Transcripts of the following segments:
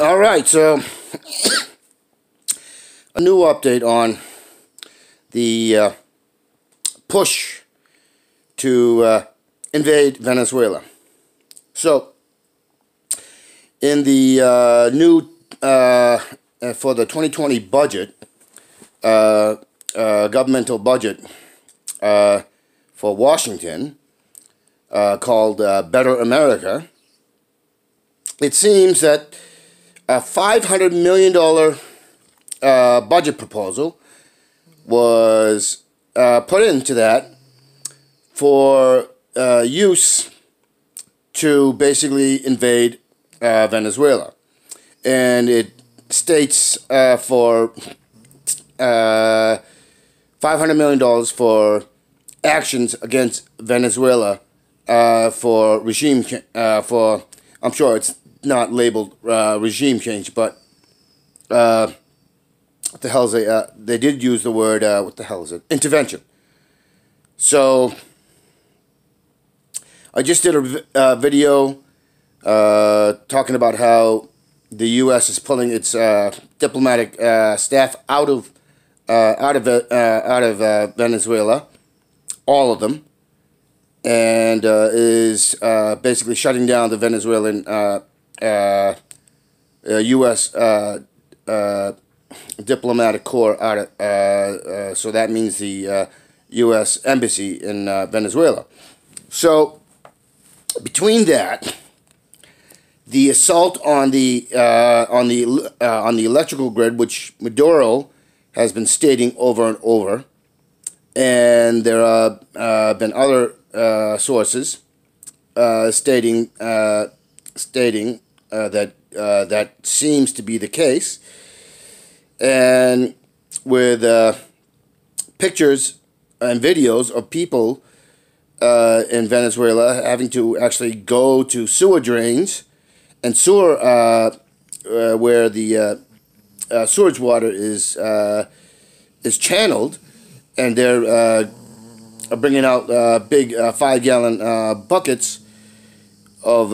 All right, so a new update on the push to invade Venezuela. So, in the new for the 2020 budget, governmental budget for Washington, called Better America, it seems that a $500 million budget proposal was put into that for use to basically invade Venezuela. And it states for $500 million for actions against Venezuela for regime I'm sure it's not labeled regime change, but what the hell is they did use the word what the hell is it, intervention. So I just did a video talking about how the U.S. is pulling its diplomatic staff out of Venezuela, all of them, and is basically shutting down the Venezuelan U.S. Diplomatic corps out of, so that means the U.S. Embassy in Venezuela. So between that, the assault on the electrical grid, which Maduro has been stating over and over, and there have been other sources stating that that seems to be the case, and with pictures and videos of people in Venezuela having to actually go to sewer drains and sewer where the sewage water is channeled, and they're bringing out big 5-gallon buckets of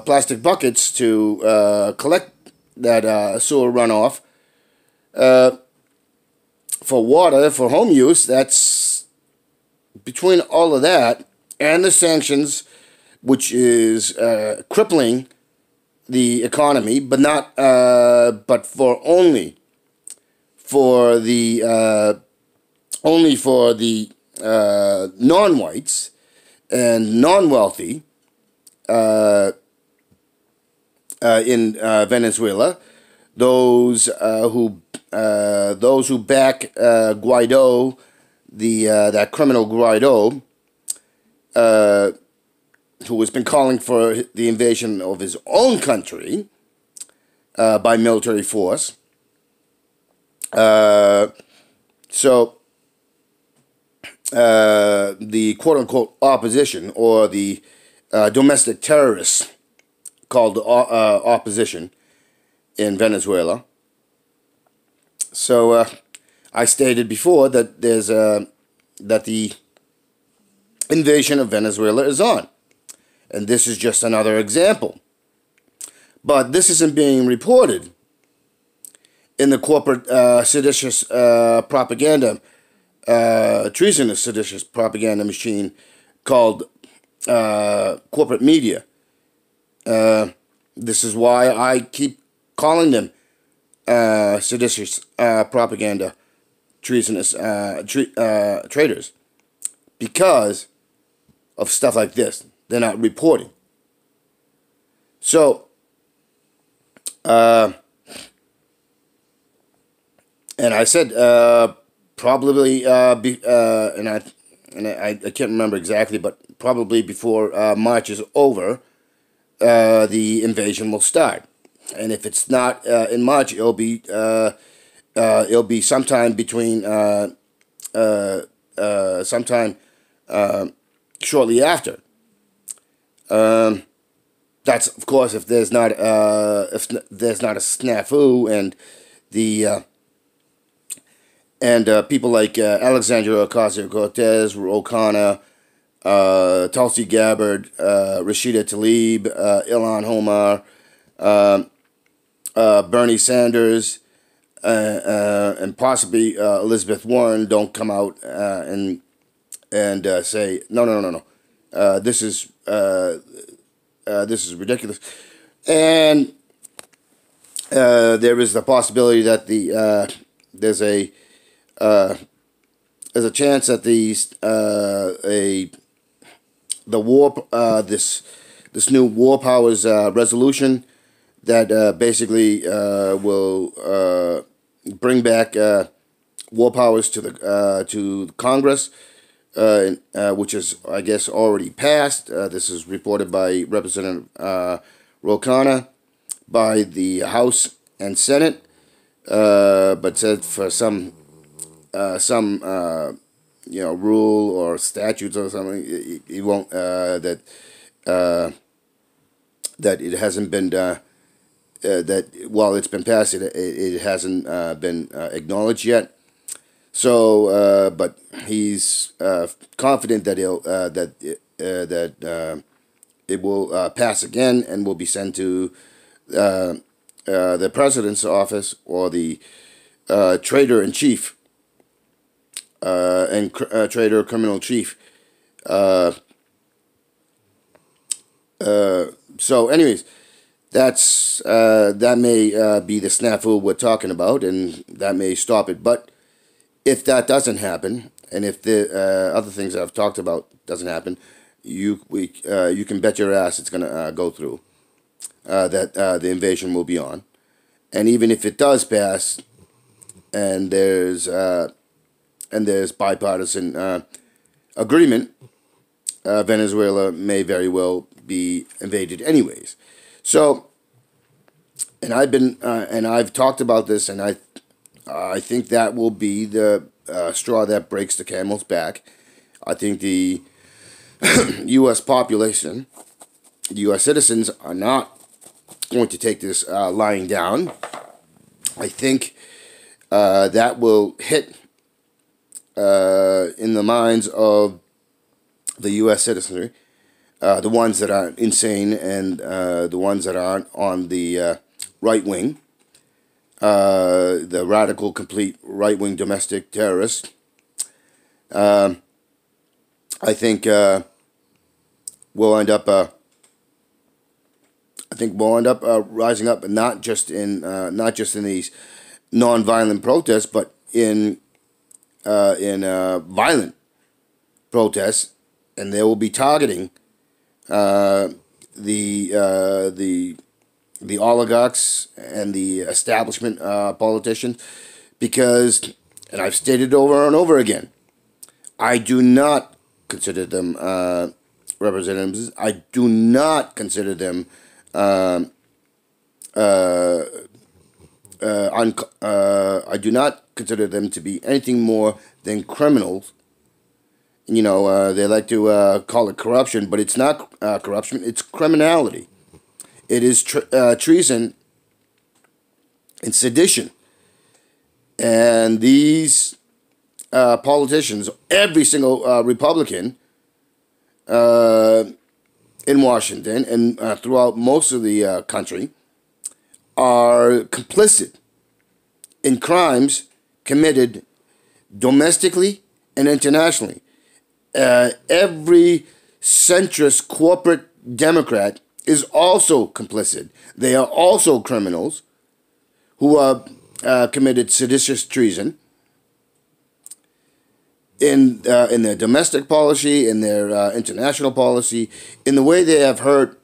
plastic buckets to collect that sewer runoff for water for home use. That's between all of that and the sanctions, which is crippling the economy, but not but only for the non-whites and non-wealthy in Venezuela, those who back Guaido, that criminal Guaido, who has been calling for the invasion of his own country by military force. So the quote-unquote opposition, or the domestic terrorists called opposition in Venezuela. So I stated before that there's that the invasion of Venezuela is on, and this is just another example. But this isn't being reported in the corporate seditious propaganda, treasonous seditious propaganda machine called corporate media. This is why I keep calling them seditious propaganda, treasonous traitors, because of stuff like this. They're not reporting. So, and I said probably and I can't remember exactly, but probably before March is over, the invasion will start. And if it's not in March, it'll be sometime between sometime shortly after. That's of course if there's not a snafu, and the people like Alexandria Ocasio-Cortez, Ro Tulsi Gabbard, Rashida Tlaib, Ilhan Omar, Bernie Sanders and possibly Elizabeth Warren don't come out and say no. This is ridiculous, and there is the possibility that there's a chance that the war this new war powers resolution that basically will bring back war powers to Congress, which is, I guess, already passed. This is reported by Representative Ro by the House and Senate, but said for some rule or statutes or something, it won't that it hasn't been that while it's been passed, it hasn't been acknowledged yet. So, but he's confident that it will pass again and will be sent to the president's office or the trader in chief and trader criminal chief. So, anyways, that may be the snafu we're talking about, and that may stop it. But if that doesn't happen, and if the other things I've talked about doesn't happen, you can bet your ass it's gonna go through. That the invasion will be on, and even if it does pass, and there's bipartisan agreement, Venezuela may very well be invaded anyways. So, and I've talked about this, and I think that will be the straw that breaks the camel's back. I think the U.S. population, the U.S. citizens, are not going to take this lying down. I think that will hit in the minds of the U.S. citizenry, the ones that are insane and the ones that aren't on the right wing, the radical, complete right-wing domestic terrorists. I think we'll end up. I think we'll end up rising up, not just in these non-violent protests, but in violent protests, and they will be targeting the oligarchs and the establishment politicians, because, and I've stated over and over again, I do not consider them representatives. I do not consider them I do not consider them to be anything more than criminals. You know, they like to call it corruption, but it's not corruption. It's criminality. It is treason and sedition. And these politicians, every single Republican in Washington and throughout most of the country, are complicit in crimes committed domestically and internationally. Every centrist corporate Democrat is also complicit. They are also criminals who are committed seditious treason in their domestic policy, in their international policy, in the way they have hurt,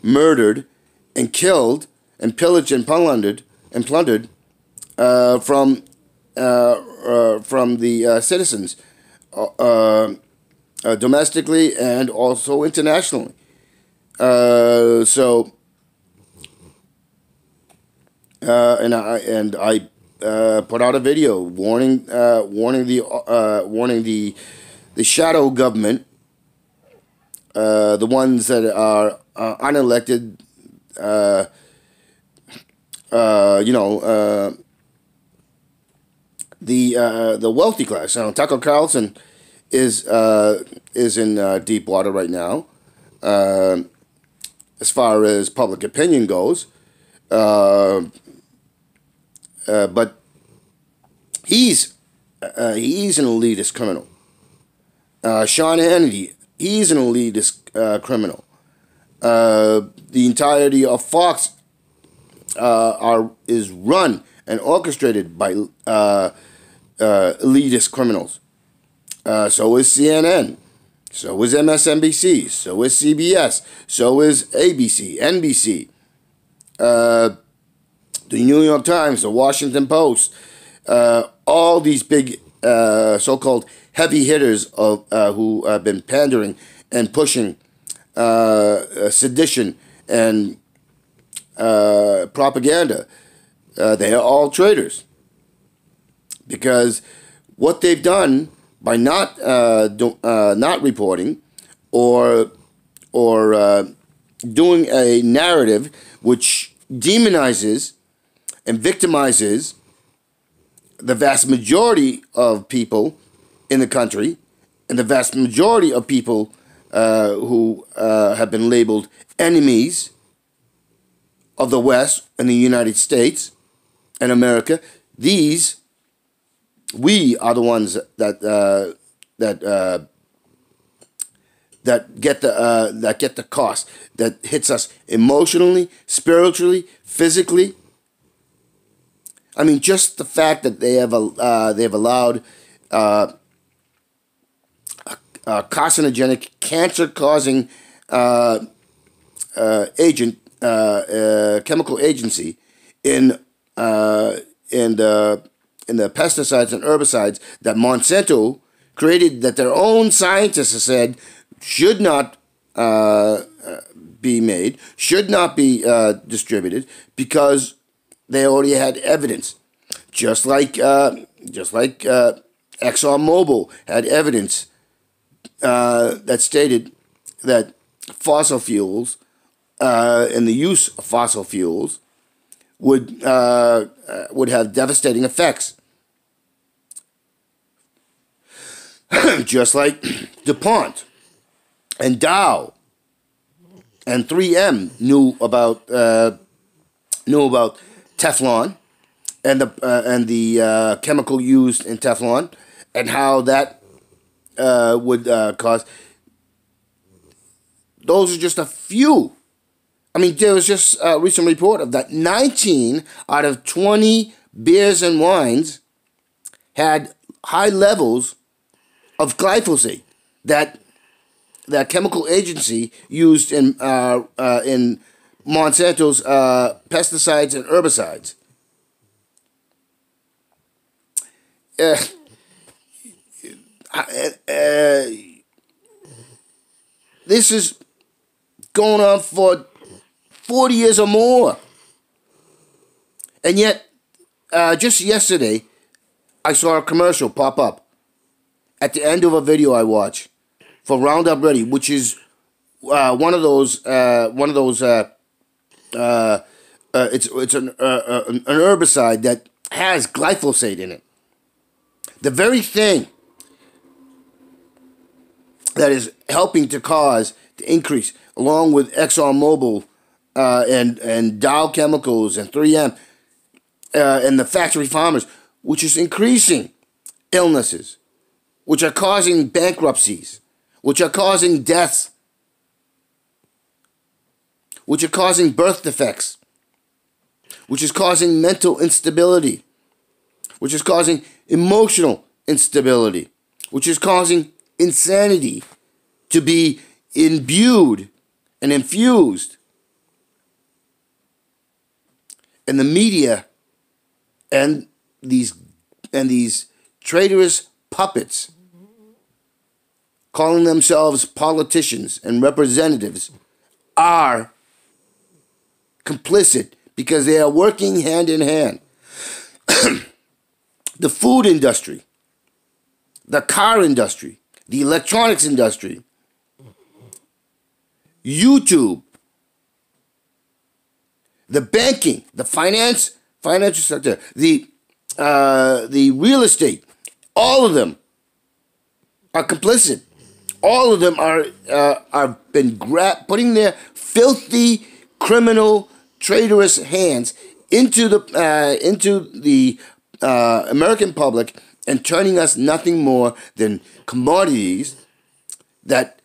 murdered, and killed, and pillaged and plundered from the citizens, domestically and also internationally. And I put out a video warning the shadow government, the ones that are unelected, the wealthy class. Tucker Carlson is in deep water right now. as far as public opinion goes. But he's an elitist criminal. Sean Hannity, he's an elitist criminal. The entirety of Fox is run and orchestrated by elitist criminals. So is CNN. So is MSNBC. So is CBS. So is ABC, NBC. The New York Times, the Washington Post. All these big so-called heavy hitters of who have been pandering and pushing sedition and propaganda. They are all traitors, because what they've done by not reporting or doing a narrative which demonizes and victimizes the vast majority of people in the country, and the vast majority of people who have been labeled enemies of the West and the United States and America. We are the ones that get the cost, that hits us emotionally, spiritually, physically. I mean, just the fact that they have allowed carcinogenic, cancer-causing agent, chemical agency in the pesticides and herbicides that Monsanto created, that their own scientists have said should not be made, should not be distributed, because they already had evidence. Just like ExxonMobil had evidence that stated that fossil fuels and the use of fossil fuels would have devastating effects. Just like DuPont and Dow and 3M knew about Teflon and the chemical used in Teflon, and how that would cause. Those are just a few. I mean, there was just a recent report of that 19 out of 20 beers and wines had high levels of glyphosate, that chemical agency used in Monsanto's pesticides and herbicides. This is going on for 40 years or more. And yet, just yesterday, I saw a commercial pop up at the end of a video I watch for Roundup Ready, which is one of those. It's an herbicide that has glyphosate in it. The very thing that is helping to cause the increase, along with ExxonMobil and Dow Chemicals and 3M and the factory farmers, which is increasing illnesses, which are causing bankruptcies, which are causing deaths, which are causing birth defects, which is causing mental instability, which is causing emotional instability, which is causing insanity to be imbued and infused. And the media and these traitorous puppets calling themselves politicians and representatives are complicit, because they are working hand in hand. The food industry, the car industry, the electronics industry, YouTube, the banking, the financial sector, the real estate, all of them are complicit All of them are been putting their filthy, criminal, traitorous hands into the American public and turning us nothing more than commodities that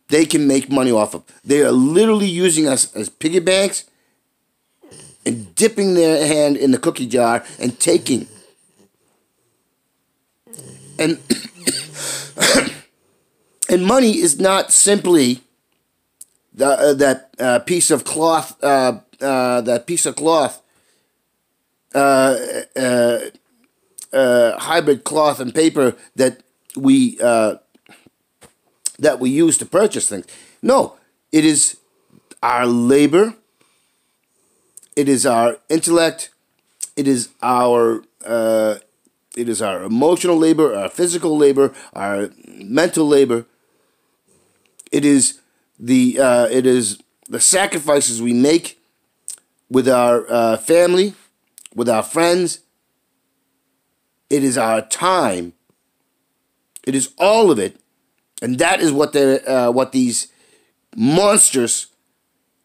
they can make money off of. They are literally using us as piggy banks and dipping their hand in the cookie jar and taking. And and money is not simply that piece of cloth, hybrid cloth and paper that we use to purchase things. No, it is our labor. It is our intellect. It is our emotional labor, our physical labor, our mental labor. It is the sacrifices we make with our family, with our friends. It is our time. It is all of it, and that is what these monstrous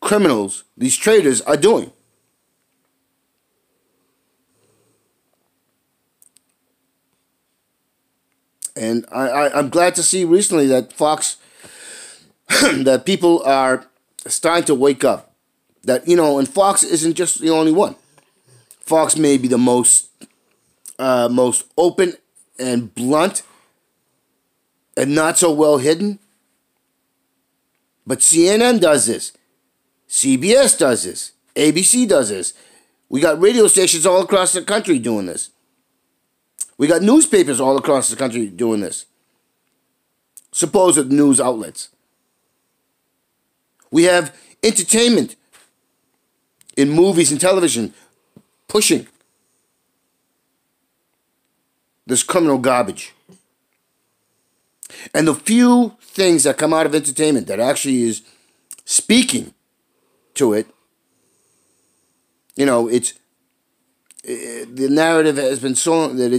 criminals, these traitors, are doing. And I'm glad to see recently that Fox, that people are starting to wake up. That, and Fox isn't just the only one. Fox may be the most open and blunt and not so well hidden. But CNN does this. CBS does this. ABC does this. We got radio stations all across the country doing this. We got newspapers all across the country doing this. Supposed news outlets. We have entertainment in movies and television pushing this criminal garbage. And the few things that come out of entertainment that actually is speaking to it, it's the narrative has been so that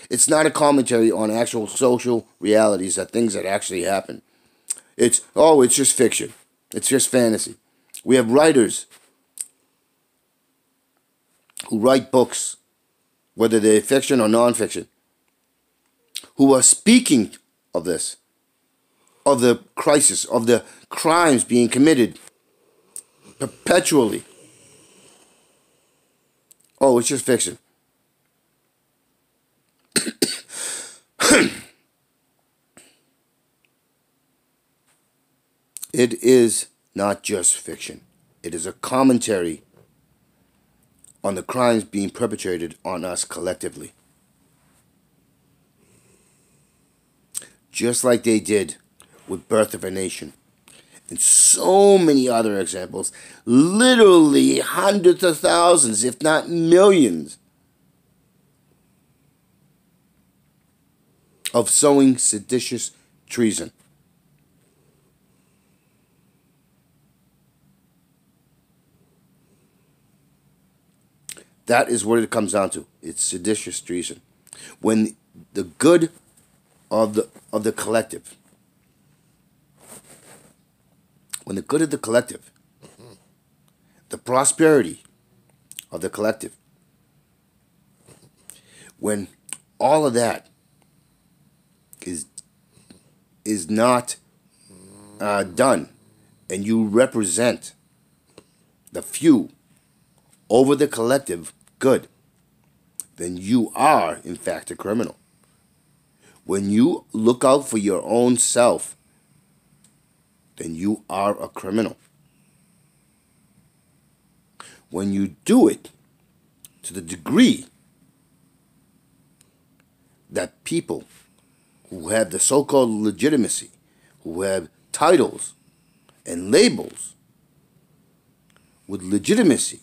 it's not a commentary on actual social realities, that things that actually happen. It's just fiction. It's just fantasy. We have writers who write books, whether they're fiction or nonfiction, who are speaking of this, of the crisis, of the crimes being committed perpetually. Oh, it's just fiction. It is not just fiction. It is a commentary on the crimes being perpetrated on us collectively. Just like they did with Birth of a Nation. And so many other examples. Literally hundreds of thousands, if not millions, of sowing seditious treason. That is what it comes down to. It's seditious treason. When the good of the collective, when the good of the collective, the prosperity of the collective, when all of that is not done, and you represent the few over the collective good, then you are, in fact, a criminal. When you look out for your own self, then you are a criminal. When you do it to the degree that people who have the so-called legitimacy, who have titles and labels with legitimacy,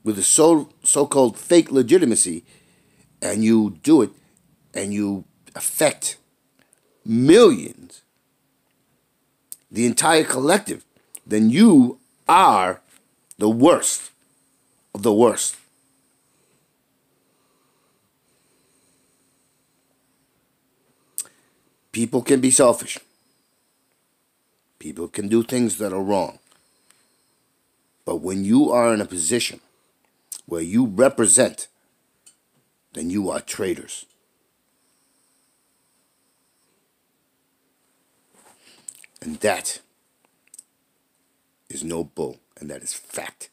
with the so-called fake legitimacy, and you do it and you affect millions, the entire collective, then you are the worst of the worst. People can be selfish. People can do things that are wrong. But when you are in a position where you represent, then you are traitors. And that is no bull, and that is fact.